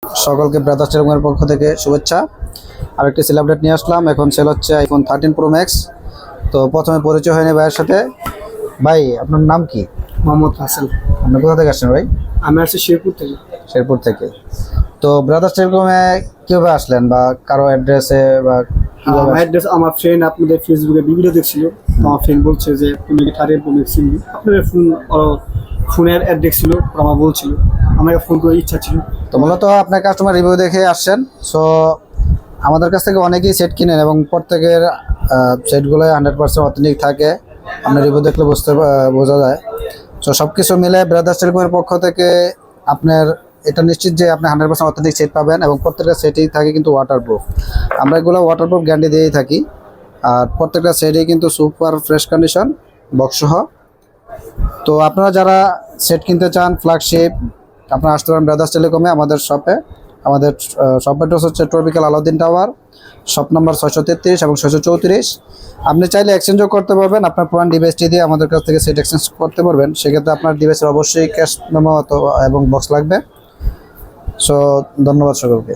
সকলকে ব্রাদার্স টেলিকমের পক্ষ থেকে শুভেচ্ছা। আরেকটি সেল আপডেট নিয়ে আসলাম। এখন সেল হচ্ছে আইফোন 13 প্রো ম্যাক্স। তো প্রথমে পরিচয় হয়নি ভাইয়ের সাথে। ভাই, আপনার নাম কি? মোহাম্মদ হাসান। আপনি কোথা থেকে আসছেন ভাই? আমি আসছি শেরপুর থেকে। শেরপুর থেকে। তো ব্রাদার্স টেলিকমে কীভাবে আসলেন, বা কারো অ্যাড্রেসে, বা আমার অ্যাড্রেস, আমার ফ্রেন্ড আপনাদের ফেসবুকে ভিডিও দেখছিল। তো আমার ফ্রেন্ড বলছে যে তুমি কি থার্ড ফোন চিনবি, আপনাদের ফোনের অ্যাড দেখছিল, আমার বলছিল, আমাকে ফোন করার ইচ্ছা ছিল। তো মূলত আপনার কাস্টমার রিভিউ দেখে আসছেন। সো আমাদের কাছ থেকে অনেকেই সেট কিনেন এবং প্রত্যেকের সেটগুলো 100% অথেন্টিক থাকে। আপনার রিভিউ দেখলে বোঝা যায়। সো সব কিছু মিলে ব্রাদার্স টেলিকমের পক্ষ থেকে আপনার এটা নিশ্চিত যে আপনি 100% অথেন্টিক সেট পাবেন, এবং প্রত্যেকটা সেটেই থাকে কিন্তু ওয়াটারপ্রুফ। আমরা এগুলো ওয়াটারপ্রুফ গ্যারান্টি দিয়েই থাকি। আর প্রত্যেকটা সেটেই কিন্তু সুপার ফ্রেশ কন্ডিশন, বক্সসহ। তো আপনারা যারা সেট কিনতে চান ফ্ল্যাগশিপ, আপনারা আসতে পারেন ব্রাদার্স টেলিকমে আমাদের শপে। আমাদের শপ অ্যাড্রেস হচ্ছে tropical Alauddin tower, shop number 633 এবং 634। আপনি চাইলে এক্সচেঞ্জও করতে পারবেন। আপনার পুরান ডিভাইসটি দিয়ে আমাদের কাছ থেকে সেট এক্সচেঞ্জ করতে পারবেন। সেক্ষেত্রে আপনার ডিভাইসের অবশ্যই ক্যাশ মেমো এবং বক্স লাগবে। সো ধন্যবাদ সকলকে।